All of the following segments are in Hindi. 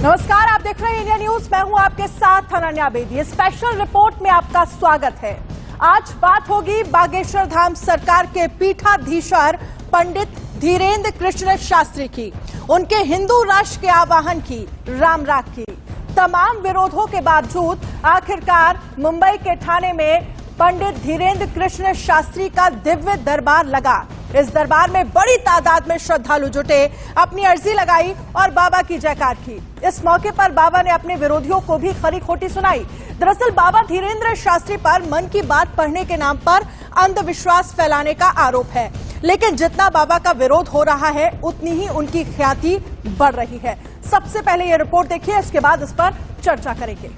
नमस्कार, आप देख रहे हैं इंडिया न्यूज। मैं हूं आपके साथ अनन्या बेदी। स्पेशल रिपोर्ट में आपका स्वागत है। आज बात होगी बागेश्वर धाम सरकार के पीठाधीश्वर पंडित धीरेन्द्र कृष्ण शास्त्री की, उनके हिंदू राष्ट्र के आह्वान की, राम राग की। तमाम विरोधों के बावजूद आखिरकार मुंबई के ठाणे में पंडित धीरेन्द्र कृष्ण शास्त्री का दिव्य दरबार लगा। इस दरबार में बड़ी तादाद में श्रद्धालु जुटे, अपनी अर्जी लगाई और बाबा की जयकार की। इस मौके पर बाबा ने अपने विरोधियों को भी खरी खोटी सुनाई। दरअसल बाबा धीरेन्द्र शास्त्री पर मन की बात पढ़ने के नाम पर अंधविश्वास फैलाने का आरोप है, लेकिन जितना बाबा का विरोध हो रहा है उतनी ही उनकी ख्याति बढ़ रही है। सबसे पहले ये रिपोर्ट देखिए, इसके बाद इस पर चर्चा करेंगे।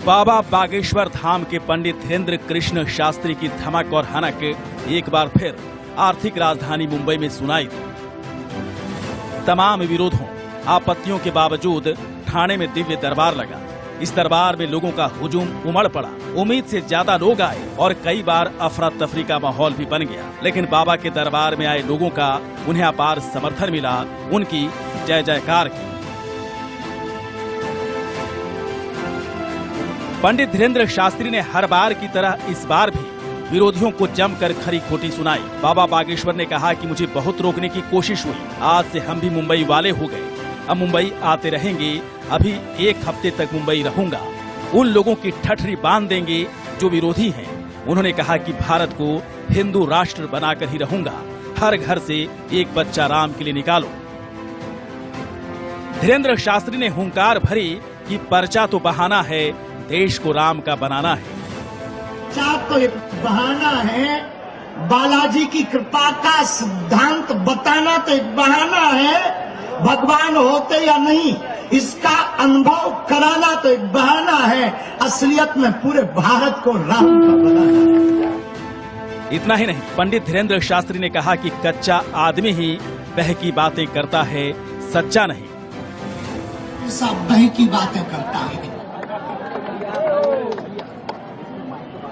बाबा बागेश्वर धाम के पंडित धीरेन्द्र कृष्ण शास्त्री की धमक और हनक एक बार फिर आर्थिक राजधानी मुंबई में सुनाई दी। तमाम विरोधों, आपत्तियों के बावजूद ठाणे में दिव्य दरबार लगा। इस दरबार में लोगों का हुजूम उमड़ पड़ा। उम्मीद से ज्यादा लोग आए और कई बार अफरा तफरी का माहौल भी बन गया, लेकिन बाबा के दरबार में आए लोगों का उन्हें अपार समर्थन मिला, उनकी जय जयकार की। पंडित धीरेन्द्र शास्त्री ने हर बार की तरह इस बार भी विरोधियों को जमकर खरी खोटी सुनाई। बाबा बागेश्वर ने कहा कि मुझे बहुत रोकने की कोशिश हुई, आज से हम भी मुंबई वाले हो गए, अब मुंबई आते रहेंगे, अभी एक हफ्ते तक मुंबई रहूंगा, उन लोगों की ठठरी बांध देंगे जो विरोधी हैं। उन्होंने कहा कि भारत को हिंदू राष्ट्र बनाकर ही रहूंगा, हर घर से एक बच्चा राम के लिए निकालो। धीरेन्द्र शास्त्री ने हुंकार भरी कि पर्चा तो बहाना है, देश को राम का बनाना है। तो एक बहाना है, बालाजी की कृपा का सिद्धांत बताना तो एक बहाना है, भगवान होते या नहीं इसका अनुभव कराना तो एक बहाना है, असलियत में पूरे भारत को राम का बनाना है। इतना ही नहीं, पंडित धीरेन्द्र शास्त्री ने कहा कि कच्चा आदमी ही बहकी बातें करता है, सच्चा नहीं। सब बहकी बातें करता है,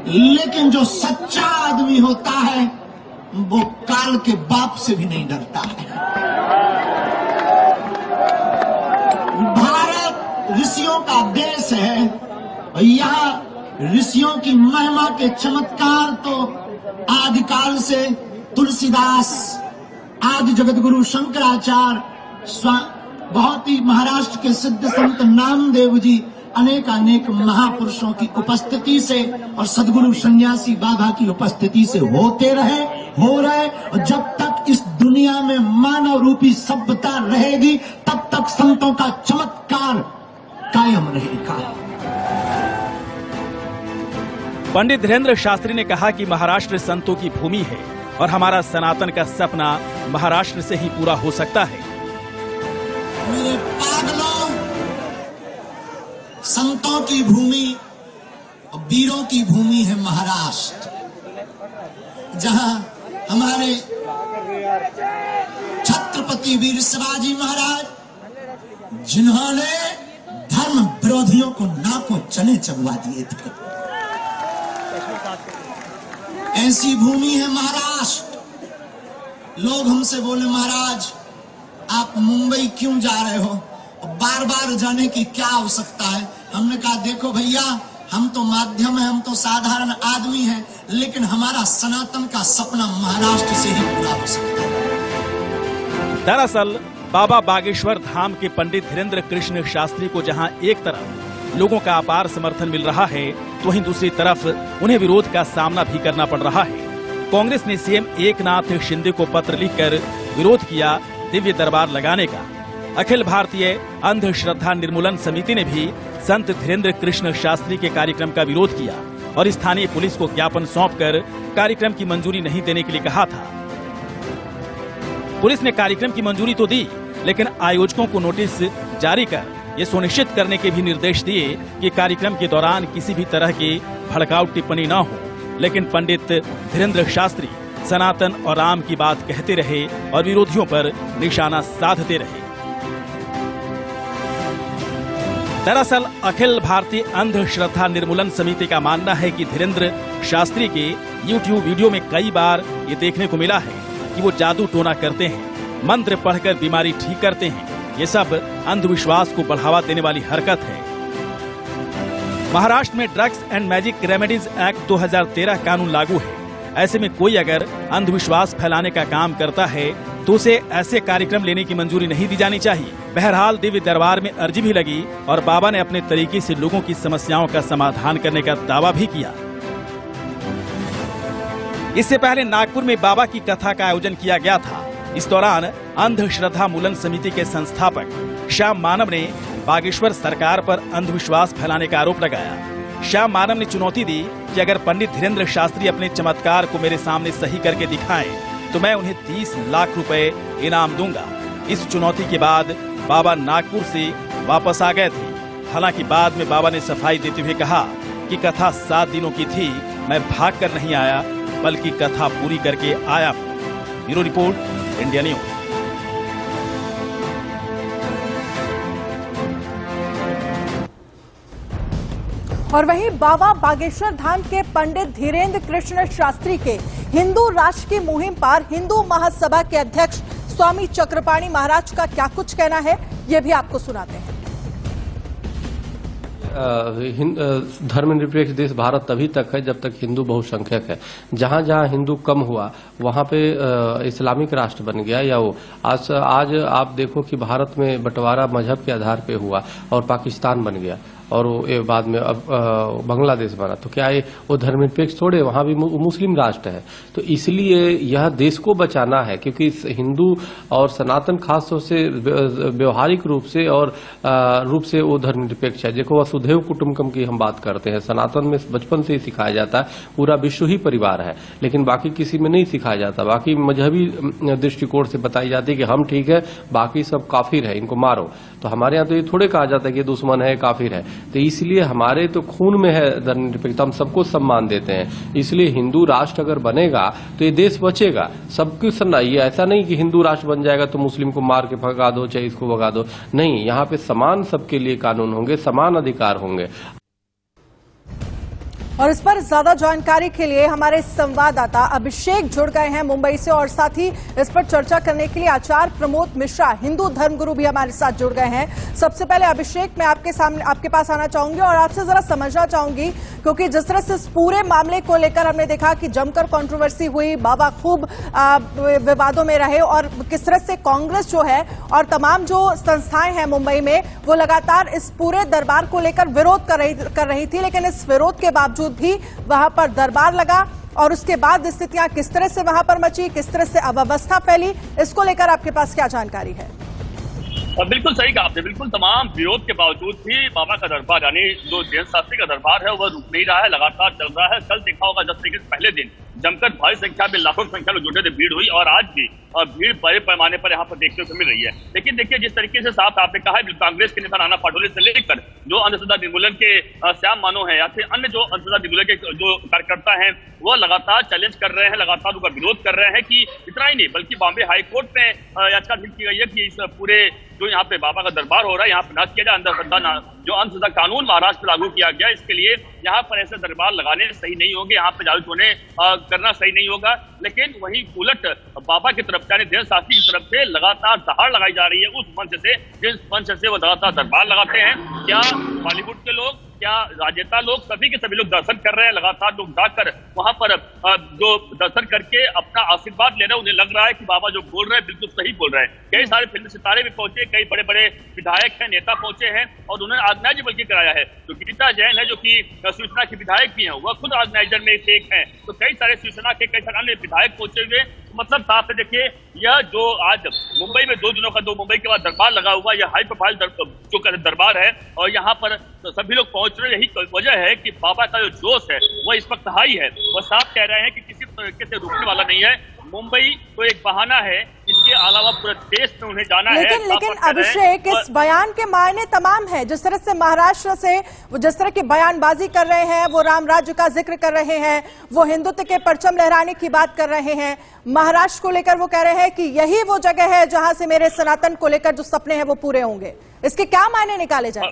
लेकिन जो सच्चा आदमी होता है वो काल के बाप से भी नहीं डरता है। भारत ऋषियों का देश है, यहाँ ऋषियों की महिमा के चमत्कार तो आदिकाल से तुलसीदास, आदि जगतगुरु शंकराचार्य, बहुत ही महाराष्ट्र के सिद्ध संत नामदेव जी, अनेक महापुरुषों की उपस्थिति से और सदगुरु सन्यासी बाबा की उपस्थिति से होते रहे, हो रहे, और जब तक इस दुनिया में मानव रूपी सभ्यता रहेगी तब तक संतों का चमत्कार कायम रहेगा। पंडित धीरेन्द्र शास्त्री ने कहा कि महाराष्ट्र संतों की भूमि है और हमारा सनातन का सपना महाराष्ट्र से ही पूरा हो सकता है। मेरे पागलों, संतों की भूमि और वीरों की भूमि है महाराष्ट्र, जहां हमारे छत्रपति वीर शिवाजी महाराज, जिन्होंने धर्म विरोधियों को नाकों चने चबवा दिए थे, ऐसी भूमि है महाराष्ट्र। लोग हमसे बोले, महाराज आप मुंबई क्यों जा रहे हो, बार बार जाने की क्या आवश्यकता है। हमने कहा देखो भैया, हम तो माध्यम है, हम तो साधारण आदमी हैं, लेकिन हमारा सनातन का सपना महाराष्ट्र से ही पूरा हो सकता है। दरअसल बाबा बागेश्वर धाम के पंडित धीरेन्द्र कृष्ण शास्त्री को जहां एक तरफ लोगों का अपार समर्थन मिल रहा है, तो वहीं दूसरी तरफ उन्हें विरोध का सामना भी करना पड़ रहा है। कांग्रेस ने सीएम एकनाथ शिंदे को पत्र लिखकर विरोध किया दिव्य दरबार लगाने का। अखिल भारतीय अंधश्रद्धा निर्मूलन समिति ने भी संत धीरेन्द्र कृष्ण शास्त्री के कार्यक्रम का विरोध किया और स्थानीय पुलिस को ज्ञापन सौंपकर कार्यक्रम की मंजूरी नहीं देने के लिए कहा था। पुलिस ने कार्यक्रम की मंजूरी तो दी, लेकिन आयोजकों को नोटिस जारी कर ये सुनिश्चित करने के भी निर्देश दिए कि कार्यक्रम के दौरान किसी भी तरह की भड़काऊ टिप्पणी न हो। लेकिन पंडित धीरेन्द्र शास्त्री सनातन और राम की बात कहते रहे और विरोधियों पर निशाना साधते रहे। दरअसल अखिल भारतीय अंधश्रद्धा निर्मूलन समिति का मानना है कि धीरेन्द्र शास्त्री के YouTube वीडियो में कई बार ये देखने को मिला है कि वो जादू टोना करते हैं, मंत्र पढ़कर बीमारी ठीक करते हैं। ये सब अंधविश्वास को बढ़ावा देने वाली हरकत है। महाराष्ट्र में drugs and magic remedies act 2013 कानून लागू है। ऐसे में कोई अगर अंधविश्वास फैलाने का काम करता है तो उसे ऐसे कार्यक्रम लेने की मंजूरी नहीं दी जानी चाहिए। बहरहाल दिव्य दरबार में अर्जी भी लगी और बाबा ने अपने तरीके से लोगों की समस्याओं का समाधान करने का दावा भी किया। इससे पहले नागपुर में बाबा की कथा का आयोजन किया गया था। इस दौरान अंधश्रद्धा मूलन समिति के संस्थापक श्याम मानव ने बागेश्वर सरकार पर अंधविश्वास फैलाने का आरोप लगाया। श्याम मानव ने चुनौती दी कि अगर पंडित धीरेन्द्र शास्त्री अपने चमत्कार को मेरे सामने सही करके दिखाएं तो मैं उन्हें 30 लाख रुपए इनाम दूंगा। इस चुनौती के बाद बाबा नागपुर से वापस आ गए थे। हालांकि बाद में बाबा ने सफाई देते हुए कहा कि कथा 7 दिनों की थी, मैं भाग कर नहीं आया बल्कि कथा पूरी करके आया हूं। Bureau report, India news. और वहीं बाबा बागेश्वर धाम के पंडित धीरेन्द्र कृष्ण शास्त्री के हिंदू राष्ट्र की मुहिम पर हिंदू महासभा के अध्यक्ष स्वामी चक्रपाणी महाराज का क्या कुछ कहना है, ये भी आपको सुनाते हैं। धर्मनिरपेक्ष देश भारत तभी तक है जब तक हिंदू बहुसंख्यक है। जहां जहां हिंदू कम हुआ वहां पे इस्लामिक राष्ट्र बन गया। या वो आज आप देखो कि भारत में बंटवारा मजहब के आधार पे हुआ और पाकिस्तान बन गया और वो बाद में अब बांग्लादेश बना। तो क्या ये वो धर्मनिरपेक्ष थोड़े, वहां भी मुस्लिम राष्ट्र है। तो इसलिए यह देश को बचाना है, क्योंकि हिंदू और सनातन खास तौर से व्यवहारिक रूप से और रूप से वो धर्मनिरपेक्ष है। देखो वसुधैव कुटुंबकम की हम बात करते हैं, सनातन में बचपन से ही सिखाया जाता है पूरा विश्व ही परिवार है, लेकिन बाकी किसी में नहीं सिखाया जाता। बाकी मजहबी दृष्टिकोण से बताई जाती है कि हम ठीक है, बाकी सब काफिर है, इनको मारो। तो हमारे यहाँ तो ये थोड़े कहा जाता है कि दुश्मन है, काफिर है। तो इसलिए हमारे तो खून में है धर्मनिरपेक्षता, हम सबको सम्मान देते हैं। इसलिए हिंदू राष्ट्र अगर बनेगा तो ये देश बचेगा। सबको सुनना, ये ऐसा नहीं कि हिंदू राष्ट्र बन जाएगा तो मुस्लिम को मार के भगा दो चाहे इसको भगा दो, नहीं। यहाँ पे समान सबके लिए कानून होंगे, समान अधिकार होंगे। और इस पर ज्यादा जानकारी के लिए हमारे संवाददाता अभिषेक जुड़ गए हैं मुंबई से, और साथ ही इस पर चर्चा करने के लिए आचार्य प्रमोद मिश्रा, हिंदू धर्मगुरु, भी हमारे साथ जुड़ गए हैं। सबसे पहले अभिषेक, मैं आपके पास आना चाहूंगी और आपसे जरा समझना चाहूंगी, क्योंकि जिस तरह से इस पूरे मामले को लेकर हमने देखा कि जमकर कंट्रोवर्सी हुई, बाबा खूब विवादों में रहे, और किस तरह से कांग्रेस जो है और तमाम जो संस्थाएं हैं मुंबई में वो लगातार इस पूरे दरबार को लेकर विरोध कर रही थी। लेकिन इस विरोध के बावजूद भी वहां पर दरबार लगा, और उसके बाद स्थितियां किस तरह से वहां पर मची, किस तरह से अव्यवस्था फैली, इसको लेकर आपके पास क्या जानकारी है? बिल्कुल सही कहा आपने। बिल्कुल तमाम विरोध के बावजूद भी बाबा का दरबार, यानी जो धीरेन्द्र शास्त्री का दरबार है, वह रुक नहीं रहा है, लगातार चल रहा है। कल देखा होगा 10 तारीख पहले दिन जमकर भारी संख्या में, लाखों संख्या में जुटे थे, भीड़ हुई, और आज भी भीड़ बड़े पैमाने पर यहाँ पर देखने को मिल रही है। लेकिन देखिए, जिस तरीके से साफ आपने कहा है, कांग्रेस के नेता नाना पटोले से लेकर जो अंधश्रद्धा निर्मूलन के श्याम मानव है या फिर अन्य जो अंधश्रद्धा निर्मूलन के जो कार्यकर्ता हैं, वो लगातार चैलेंज कर रहे हैं, लगातार उनका विरोध कर रहे हैं कि इतना ही नहीं बल्कि बॉम्बे हाईकोर्ट में याचिका दाखिल की गई है कि इस पूरे जो यहाँ पे बाबा का दरबार हो रहा है, यहाँ पे नाश किया जाए, जो अंधश्रद्धा कानून महाराष्ट्र में लागू किया गया, इसके लिए यहाँ पर ऐसे दरबार लगाने सही नहीं होंगे, यहाँ पे जादू टोने करना सही नहीं होगा। लेकिन वहीं उलट बाबा की तरफ, यानी धीरेन्द्र शास्त्री की तरफ से लगातार दहाड़ लगाई जा रही है उस मंच से, जिस मंच से वो लगातार दरबार लगाते हैं। क्या बॉलीवुड के लोग, क्या राजनेता लोग, सभी के सभी लोग दर्शन कर रहे हैं, लगातार लोग जाकर वहां पर जो दर्शन करके अपना आशीर्वाद ले रहे हैं। उन्हें लग रहा है कि बाबा जो बोल रहे हैं बिल्कुल सही बोल रहे हैं। कई सारे फिल्मी सितारे भी पहुंचे, कई बड़े बड़े विधायक हैं, नेता पहुंचे हैं, और उन्होंने ऑर्गेनाइज बल्कि कराया है। तो गीता जैन है जो कि शिवसेना के विधायक भी हैं, वह खुद ऑर्गेनाइजर में से एक है। तो कई सारे शिवसेना के कई सारे अन्य विधायक पहुंचे हुए, मतलब साफ है। देखिए, यह जो आज मुंबई में 2 दिनों का, 2 मुंबई के बाद दरबार लगा हुआ, यह हाई प्रोफाइल जो दरबार है, और यहाँ पर सभी लोग पहुंच रहे। यही वजह है कि बाबा का जो जोश है वह इस वक्त हाई है। वह साफ कह रहे हैं कि किसी तरीके से रुकने वाला नहीं है। मुंबई तो एक बहाना है, इसके अलावा पूरे देश में उन्हें जाना है। लेकिन अभिषेक, इस बयान के मायने तमाम है। जिस तरह से महाराष्ट्र से वो जिस तरह की बयानबाजी कर रहे हैं, वो राम राज्य का जिक्र कर रहे हैं, वो हिंदुत्व के परचम लहराने की बात कर रहे हैं, महाराष्ट्र को लेकर वो कह रहे हैं कि यही वो जगह है जहां से मेरे सनातन को लेकर जो सपने हैं वो पूरे होंगे। इसके क्या मायने निकाले जाए?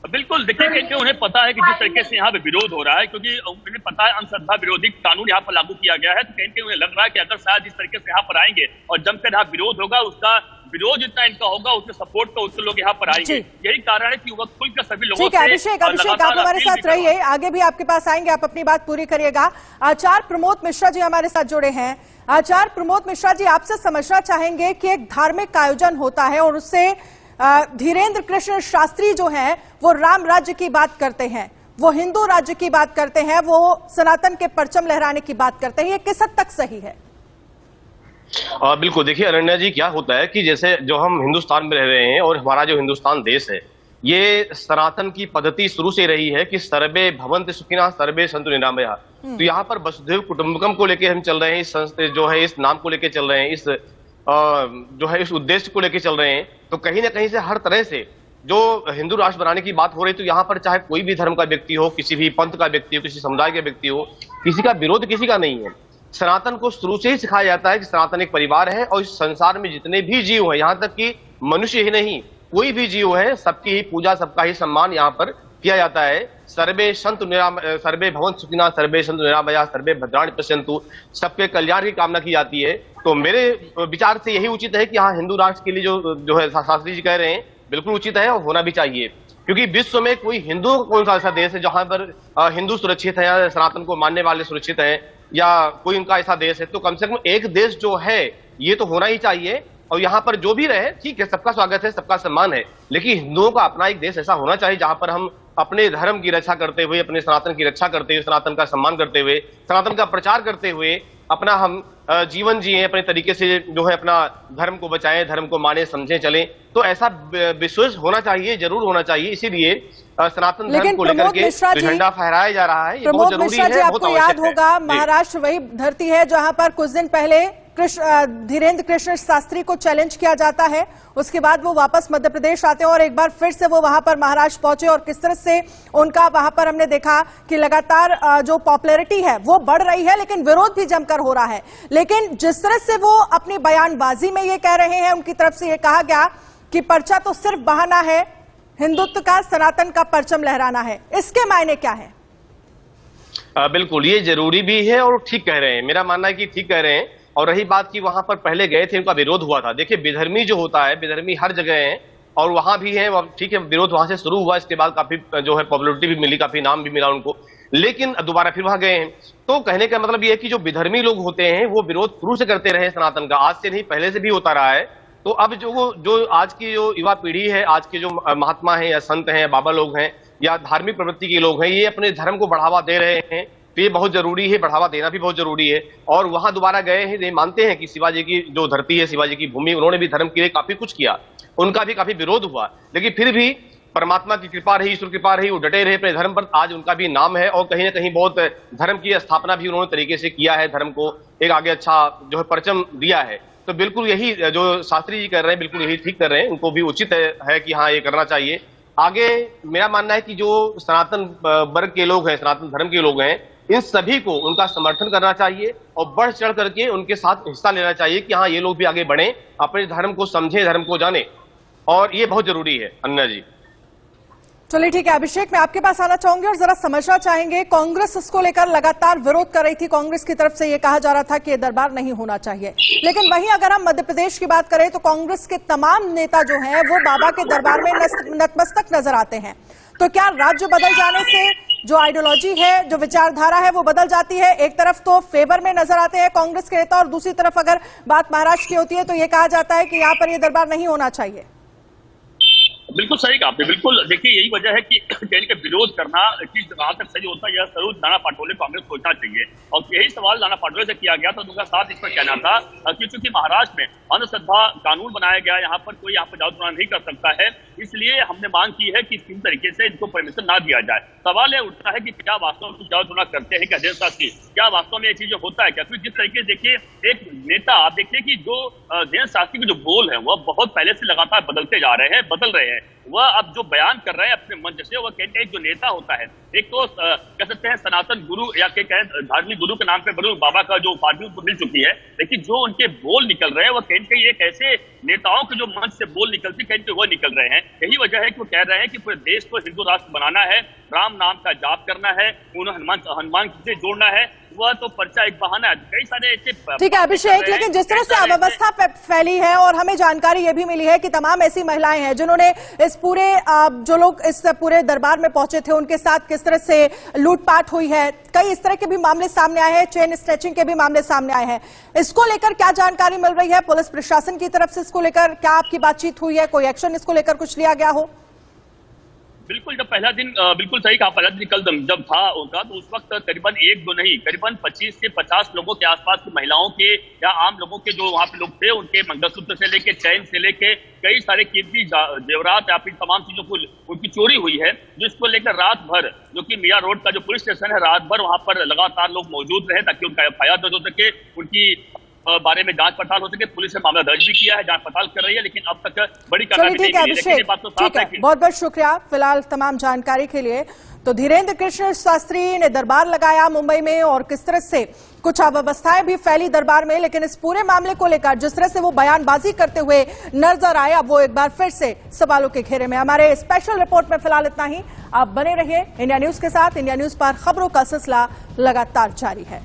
बिल्कुल, देखिए कि उन्हें पता है कि जिस तरीके से यहाँ पे विरोध हो रहा है, क्योंकि उन्हें पता है अंधश्रद्धा विरोधी कानून यहाँ पर लागू किया गया है, तो कहीं उन्हें लग रहा है कि अगर शायद इस तरीके से यहाँ पर आएंगे और जमकर यहाँ विरोध होगा, उसका विरोध जितना इनका होगा उसके सपोर्ट तो उसके लोग यहाँ पर आएंगे। यही कारण है कि वह खुलकर सभी लोगों ठीक है। अभिषेक आप हमारे साथ रहिए, आगे भी आपके पास आएंगे, आप अपनी बात पूरी करिएगा। आचार्य प्रमोद मिश्रा जी हमारे साथ जुड़े हैं। आचार्य प्रमोद मिश्रा जी, आपसे समझना चाहेंगे कि एक धार्मिक आयोजन होता है और उससे धीरेन्द्र कृष्ण शास्त्री जो हैं वो राम राज्य की बात करते हैं, वो हिंदू राज्य की बात करते हैं, वो सनातन के परचम लहराने की बात करते हैं, ये किस हद तक सही है? बिल्कुल, देखिए अरण्या जी, क्या होता है कि जैसे जो हम हिंदुस्तान में रह रहे हैं और हमारा जो हिंदुस्तान देश है, ये सनातन की पद्धति शुरू से रही है कि सर्वे भवन्ति सुखिनः सर्वे सन्तु निरामयाः। तो यहाँ पर वसुधैव कुटुम्बकम को लेके हम चल रहे हैं, इस जो है इस नाम को लेके चल रहे हैं, इस जो है इस उद्देश्य को लेके चल रहे हैं। तो कहीं ना कहीं से हर तरह से जो हिंदू राष्ट्र बनाने की बात हो रही है, तो यहाँ पर चाहे कोई भी धर्म का व्यक्ति हो, किसी भी पंथ का व्यक्ति हो, किसी समुदाय का व्यक्ति हो, किसी का विरोध किसी का नहीं है। सनातन को शुरू से ही सिखाया जाता है कि सनातन एक परिवार है और इस संसार में जितने भी जीव हैं, यहाँ तक कि मनुष्य ही नहीं, कोई भी जीव है, सबकी ही पूजा, सबका ही सम्मान यहाँ पर किया जाता है। सर्वे भवन्तु सुखिनः सर्वे सन्तु निरामयाः सर्वे भद्राणि पश्यन्तु, सबके कल्याण की कामना की जाती है। तो मेरे विचार से यही उचित है कि हाँ, हिंदू राष्ट्र के लिए जो है शास्त्री जी कह रहे हैं बिल्कुल उचित है और होना भी चाहिए, क्योंकि विश्व में कोई हिंदू कौन सा ऐसा देश है जहां पर हिंदू सुरक्षित है या सनातन को मानने वाले सुरक्षित हैं, या कोई उनका ऐसा देश है। तो कम से कम एक देश जो है ये तो होना ही चाहिए, और यहाँ पर जो भी रहे ठीक है, सबका स्वागत है, सबका सम्मान है, लेकिन हिंदुओं का अपना एक देश ऐसा होना चाहिए जहां पर हम अपने धर्म की रक्षा करते हुए, अपने सनातन की रक्षा करते हुए, सनातन का सम्मान करते हुए, सनातन का प्रचार करते हुए अपना हम जीवन जिए, अपने तरीके से जो है अपना धर्म को बचाएं, धर्म को माने, समझें, चलें। तो ऐसा विश्वास होना चाहिए, जरूर होना चाहिए। इसीलिए सनातन धर्म को लेकर के झंडा फहराया जा रहा है, ये बहुत जरूरी है, आपको याद होगा महाराष्ट्र वही धरती है जहां पर कुछ दिन पहले धीरेन्द्र कृष्ण शास्त्री को चैलेंज किया जाता है, उसके बाद वो वापस मध्य प्रदेश आते हैं और एक बार फिर से वो वहां पर महाराष्ट्र पहुंचे और किस तरह से उनका वहां पर हमने देखा कि लगातार जो पॉपुलैरिटी है वो बढ़ रही है, लेकिन विरोध भी जमकर हो रहा है। लेकिन जिस तरह से वो अपनी बयानबाजी में ये कह रहे हैं, उनकी तरफ से ये कहा गया कि पर्चा तो सिर्फ बहाना है, हिंदुत्व का, सनातन का परचम लहराना है, इसके मायने क्या है? बिल्कुल, ये जरूरी भी है और ठीक कह रहे हैं, मेरा मानना है कि ठीक कह रहे हैं। और रही बात की वहां पर पहले गए थे, उनका विरोध हुआ था। देखिए विधर्मी जो होता है, विधर्मी हर जगह है और वहां भी है, ठीक है, विरोध वहां से शुरू हुआ, इसके बाद काफी जो है पॉपुलैरिटी भी मिली, काफी नाम भी मिला उनको, लेकिन दोबारा फिर वहां गए हैं। तो कहने का मतलब ये है कि जो विधर्मी लोग होते हैं वो विरोध शुरू से करते रहे सनातन का, आज से नहीं, पहले से भी होता रहा है। तो अब जो आज की जो युवा पीढ़ी है, आज के जो महात्मा है या संत हैं, बाबा लोग हैं या धार्मिक प्रवृत्ति के लोग हैं, ये अपने धर्म को बढ़ावा दे रहे हैं, तो ये बहुत जरूरी है, बढ़ावा देना भी बहुत जरूरी है। और वहां दोबारा गए हैं, ये मानते हैं कि शिवाजी की जो धरती है, शिवाजी की भूमि, उन्होंने भी धर्म के लिए काफी कुछ किया, उनका भी काफी विरोध हुआ, लेकिन फिर भी परमात्मा की कृपा रही, ईश्वर कृपा रही, वो डटे रहे अपने धर्म पर। आज उनका भी नाम है और कहीं ना कहीं बहुत धर्म की स्थापना भी उन्होंने तरीके से किया है, धर्म को एक आगे अच्छा जो है परचम दिया है। तो बिल्कुल यही जो शास्त्री जी कर रहे हैं, बिल्कुल यही ठीक कर रहे हैं, उनको भी उचित है कि हाँ ये करना चाहिए। आगे मेरा मानना है कि जो सनातन वर्ग के लोग हैं, सनातन धर्म के लोग हैं, इन सभी को उनका समर्थन करना चाहिए और बढ़ चढ़ करके उनके साथ हिस्सा लेना चाहिए कि हाँ ये लोग भी आगे बढ़े, अपने धर्म को समझे, धर्म को जाने, और ये बहुत जरूरी है। अन्ना जी, चलिए ठीक है। अभिषेक, मैं आपके पास आना चाहूंगी और जरा समझना चाहेंगे, कांग्रेस इसको लेकर लगातार विरोध कर रही थी, कांग्रेस की तरफ से यह कहा जा रहा था कि यह दरबार नहीं होना चाहिए, लेकिन वहीं अगर हम मध्य प्रदेश की बात करें तो कांग्रेस के तमाम नेता जो हैं वो बाबा के दरबार में नतमस्तक नजर आते हैं। तो क्या राज्य बदल जाने से जो आइडियोलॉजी है, जो विचारधारा है, वो बदल जाती है? एक तरफ तो फेवर में नजर आते हैं कांग्रेस के नेता और दूसरी तरफ अगर बात महाराष्ट्र की होती है तो यह कहा जाता है कि यहाँ पर यह दरबार नहीं होना चाहिए। बिल्कुल सही कहा आपने। बिल्कुल देखिए, यही वजह है कि कहने का विरोध करना किस जगह तक सही होता है, यह जरूर नाना पाटोले को कांग्रेस सोचना चाहिए। और यही सवाल नाना पाटोले से किया गया तो उनका साथ इस पर कहना था कि चूंकि महाराष्ट्र में अंधश्रद्धा कानून बनाया गया, यहाँ पर कोई यहाँ पर जादू टोना नहीं कर सकता है, इसलिए हमने मांग की है कि किसी तरीके से इनको परमिशन ना दिया जाए। सवाल यह उठता है कि क्या वास्तव में जादू टोना करते हैं क्या धीरेन्द्र शास्त्री, क्या वास्तव में ये चीज होता है क्या? क्योंकि जिस तरीके से देखिए एक नेता, आप देखिए कि जो धीरेन्द्र शास्त्री के जो बोल है वह बहुत पहले से लगातार बदलते जा रहे हैं, बदल रहे हैं। वह अब जो बयान कर रहे हैं अपने मंच से, वह कहीं एक जो नेता होता है, एक तो कह सकते हैं सनातन गुरु या कहें धार्मिक गुरु के नाम पे बरूर बाबा का जो उपाधि उनको मिल चुकी है, लेकिन जो उनके बोल निकल रहे हैं वह कहीं एक ऐसे नेताओं के जो मंच से बोल निकलती कहीं वह निकल रहे हैं। यही वजह है कि वो कह रहे हैं कि पूरे देश को हिंदू राष्ट्र बनाना है, राम नाम का जाप करना है, उन्हें हनुमान से जोड़ना है, वह तो पर्चा एक बहाना है। कई सारे ऐसे ठीक है अभिषेक, लेकिन जिस तरह से अव्यवस्था फैली है और हमें जानकारी ये भी मिली है कि तमाम ऐसी महिलाएं हैं जिन्होंने इस पूरे जो लोग इस पूरे दरबार में पहुंचे थे उनके साथ किस तरह से लूटपाट हुई है, कई इस तरह के भी मामले सामने आए हैं, चेन स्नैचिंग के भी मामले सामने आए हैं। इसको लेकर क्या जानकारी मिल रही है पुलिस प्रशासन की तरफ से? इसको लेकर क्या आपकी बातचीत हुई है? कोई एक्शन इसको लेकर कुछ लिया गया हो? बिल्कुल, जब पहला दिन बिल्कुल सही कहा, पहला दिन कल जब था उनका, तो उस वक्त करीबन एक दो नहीं, करीबन 25 से 50 लोगों के आसपास की महिलाओं के या आम लोगों के जो वहां पे लोग थे, उनके मंगलसूत्र से लेके चैन से लेके कई सारे कीमती जेवरात या फिर तमाम चीजों को उनकी चोरी हुई है, जिसको लेकर रात भर जो कि मियां रोड का जो पुलिस स्टेशन है, रात भर वहां पर लगातार लोग मौजूद रहे ताकि उनका FIR दर्ज हो सके, उनकी बारे में जांच पड़ताल हो सके। पुलिस ने मामला दर्ज भी किया है, जांच पड़ताल कर रही है, लेकिन अब तक बड़ी कार्रवाई नहीं हुई। लेकिन ये बात तो साफ है कि बहुत बहुत शुक्रिया फिलहाल तमाम जानकारी के लिए। तो धीरेन्द्र कृष्ण शास्त्री ने दरबार लगाया मुंबई में और किस तरह से कुछ अव्यवस्थाएं भी फैली दरबार में, लेकिन इस पूरे मामले को लेकर जिस तरह से वो बयानबाजी करते हुए नजर आए, अब वो एक बार फिर से सवालों के घेरे में। हमारे स्पेशल रिपोर्ट में फिलहाल इतना ही। आप बने रहिए इंडिया न्यूज के साथ। इंडिया न्यूज पर खबरों का सिलसिला लगातार जारी है।